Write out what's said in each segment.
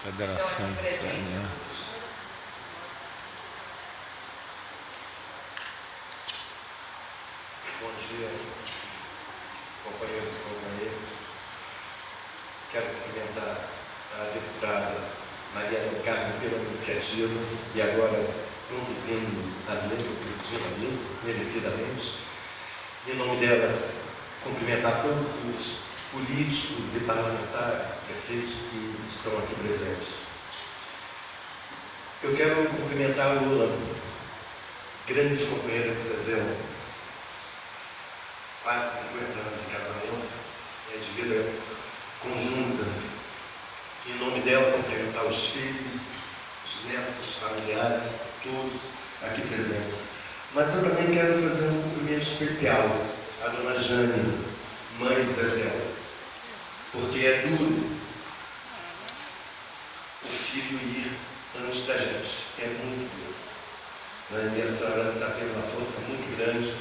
Federação Ucraniana. Bom dia, companheiros e companheiras. Quero cumprimentar a deputada Maria do Carmo pela iniciativa e agora conduzindo a mesa, presidindo a mesa, merecidamente. Em nome dela, cumprimentar todos os políticos e parlamentares, prefeitos que estão aqui presentes. Eu quero cumprimentar a Lula, grande companheira de Zezé, quase 50 anos de casamento, de vida conjunta. Em nome dela, cumprimentar os filhos, os netos, os familiares, todos aqui presentes. Mas eu também quero fazer um cumprimento especial à dona Jane, mãe de Zezé, porque é duro o filho ir antes da gente, é muito duro. E a senhora está tendo uma força muito grande.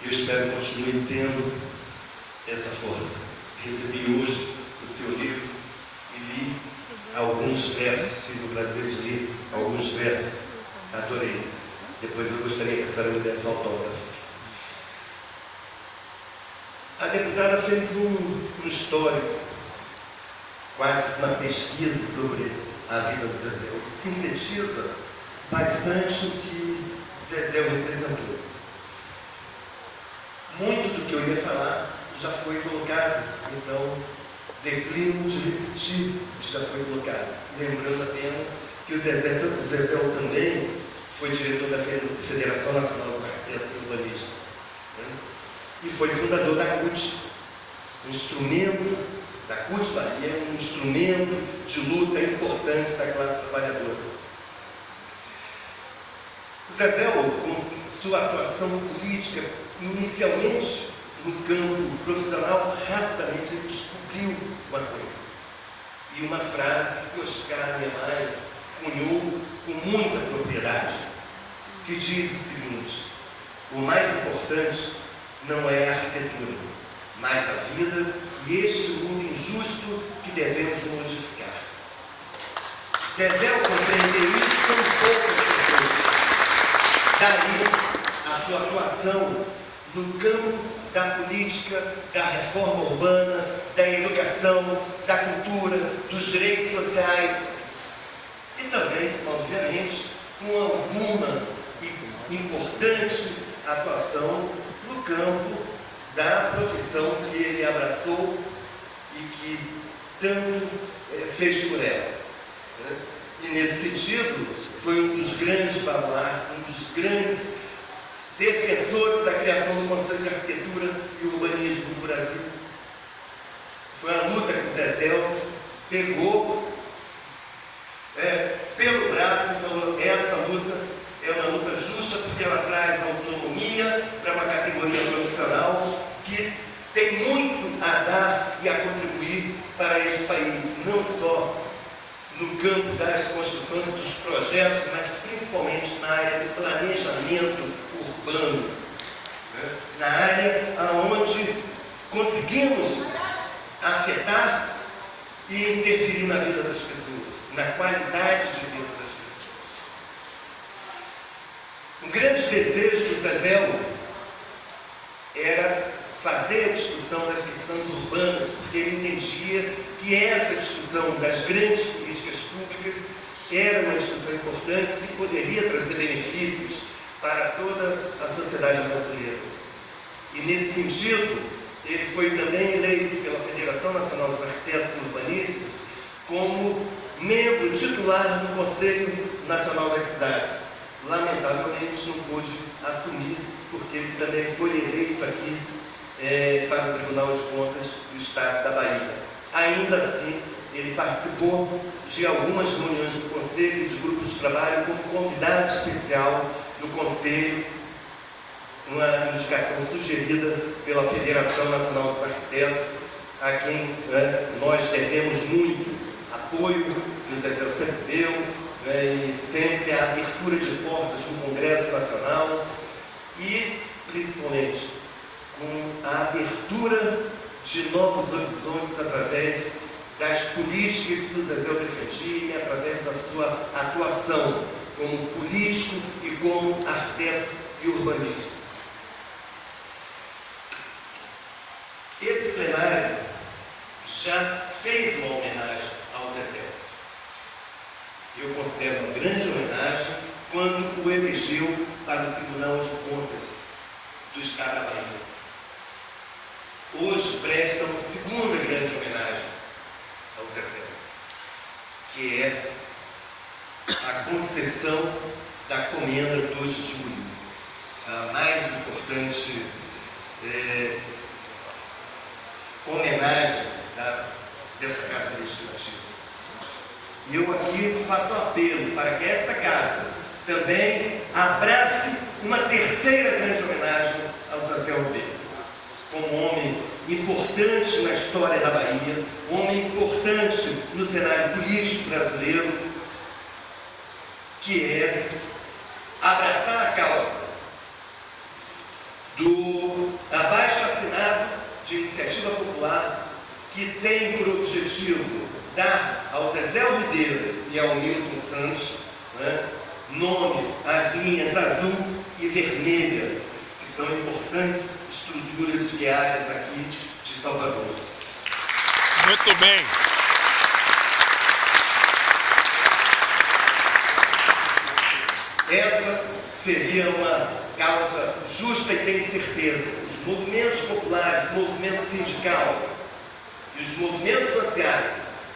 Eu espero que continue tendo essa força. Recebi hoje o seu livro e li alguns versos, tive o prazer de ler alguns versos, adorei. Depois eu gostaria que a senhora me desse autógrafo. A deputada fez um histórico, quase uma pesquisa sobre a vida de Zezé, o que sintetiza bastante o que Zezé representou. Muito do que eu ia falar já foi colocado, então declino de repetir o que já foi colocado, lembrando apenas que o Zezé também foi diretor da Federação Nacional dos Arquitetos e Urbanistas, né? E foi fundador da CUT, um instrumento da CUT Bahia, um instrumento de luta importante da classe trabalhadora. Zezé, com sua atuação política, inicialmente no campo profissional, rapidamente ele descobriu uma coisa. E uma frase que Oscar Niemeyer cunhou com muita propriedade, que diz o seguinte: o mais importante não é a arquitetura, mas a vida e este mundo injusto que devemos modificar. Zezé compreendeu isso com poucas pessoas. Daí a sua atuação no campo da política, da reforma urbana, da educação, da cultura, dos direitos sociais e também, obviamente, com alguma importante atuação no campo da profissão que ele abraçou e que tanto fez por ela. E nesse sentido, foi um dos grandes baluartes, um dos grandes defensores da criação do Conselho de Arquitetura e Urbanismo do Brasil. Foi a luta que Zezé pegou pelo braço e falou: essa luta é uma luta justa porque ela traz autonomia para uma categoria profissional que tem muito a dar e a contribuir para este país, não só no campo das construções e dos projetos, mas principalmente na área do planejamento urbano, né? Na área onde conseguimos afetar e interferir na vida das pessoas, na qualidade de vida das pessoas. Um grande desejo do Zezé era fazer a discussão das questões urbanas, porque ele entendia que essa discussão das grandes políticas públicas era uma discussão importante que poderia trazer benefícios para toda a sociedade brasileira. E nesse sentido, ele foi também eleito pela Federação Nacional dos Arquitetos e Urbanistas como membro titular do Conselho Nacional das Cidades. Lamentavelmente não pôde assumir, porque ele também foi eleito aqui para o Tribunal de Contas do Estado da Bahia. Ainda assim, ele participou de algumas reuniões do Conselho e de grupos de trabalho como convidado especial do Conselho, uma indicação sugerida pela Federação Nacional dos Arquitetos, a quem nós devemos muito apoio, que o Zezé sempre deu, e sempre a abertura de portas no Congresso Nacional e, principalmente, com a abertura de novos horizontes através das políticas que o Zezéu defendia e através da sua atuação como político e como arquiteto e urbanista. Esse plenário já fez uma homenagem ao Zezéu. Eu considero uma grande homenagem quando o elegeu para o Tribunal de Contas do Estado da Bahia. Hoje presta uma segunda grande homenagem ao Zezéu, que é a concessão da comenda 2 de julho, a mais importante homenagem dessa Casa Legislativa. E eu aqui faço um apelo para que esta Casa também abrace uma terceira grande homenagem ao Zezéu Ribeiro, como homem importante na história da Bahia, um homem importante no cenário político brasileiro, que é abraçar a causa do abaixo-assinado de iniciativa popular, que tem por objetivo dar ao Zezéu Ribeiro e ao Milton Santos, né, nomes às linhas azul e vermelha, que são importantes estruturas viárias aqui de Salvador. Muito bem. Essa seria uma causa justa e tenho certeza. Os movimentos populares, o movimento sindical e os movimentos sociais,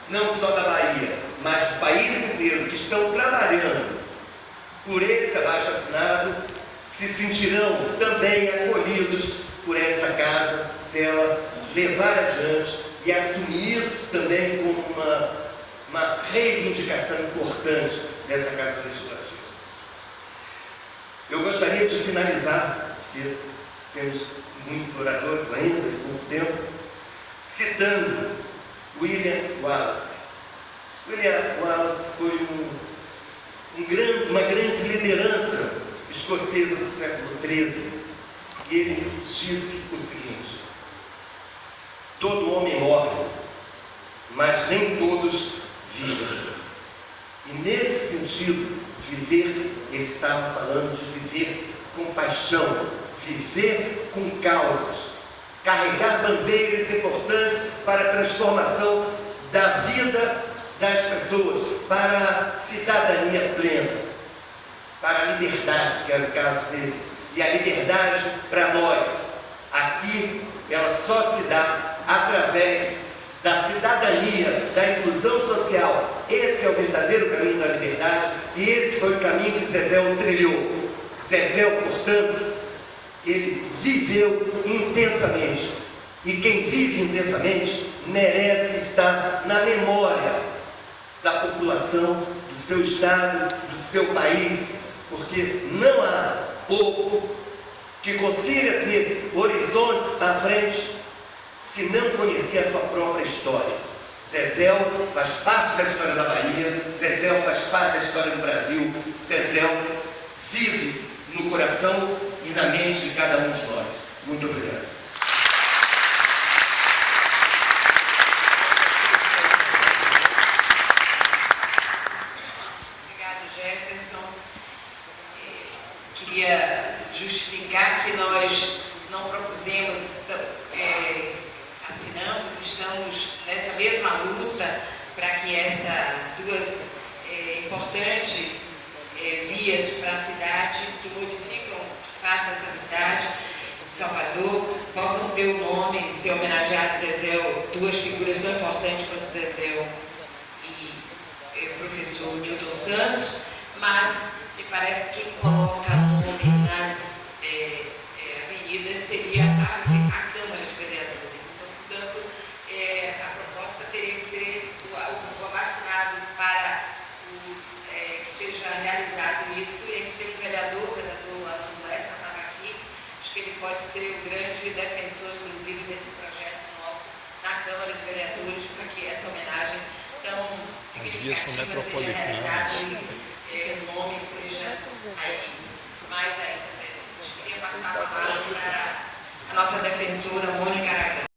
não só da Bahia, mas do país inteiro, que estão trabalhando por esse abaixo-assinado, se sentirão também acolhidos por essa casa, se ela levar adiante e assumir isso também como uma reivindicação importante dessa Casa Legislativa. Eu gostaria de finalizar, porque temos muitos oradores ainda, e pouco tempo, citando William Wallace. William Wallace foi uma grande liderança escocesa do século XIII. E ele disse o seguinte: todo homem morre, mas nem todos vivem. E nesse sentido, viver, ele estava falando de viver com paixão, viver com causas, carregar bandeiras importantes para a transformação da vida das pessoas, para a cidadania plena, para a liberdade, que era o caso dele. E a liberdade para nós, aqui, ela só se dá através da cidadania, da inclusão social. Esse é o verdadeiro caminho da liberdade e esse foi o caminho que Zezéu trilhou. Zezéu, portanto, ele viveu intensamente. E quem vive intensamente merece estar na memória da população, do seu estado, do seu país, porque não há povo que consiga ter horizontes à frente se não conhecer a sua própria história. Zezéu faz parte da história da Bahia, Zezéu faz parte da história do Brasil, Zezéu vive no coração e na mente de cada um de nós. Muito obrigado. Obrigado, Jefferson. Queria justificar que nós não propusemos, assinamos, estamos nessa mesma luta para que essas duas importantes vias para a cidade, que modificam de fato essa cidade de Salvador, possam ter o nome, ser homenageado Zezéu, duas figuras tão importantes quanto Zezéu e o professor Milton Santos, mas me parece que quem coloca nome nas avenidas seria a Câmara de Vereadores. Então, portanto, a proposta teria que ser o abaixo-assinado para que seja realizado isso, e aqui tem o vereador Arthur Lessa, estava aqui, acho que ele pode ser o grande defensor, inclusive, desse projeto nosso na Câmara de Vereadores, para que essa homenagem tão As vias são significativa seja metropolitanas. realizada e o nome seja aí mais ainda. A gente queria passar a palavra para a nossa defensora,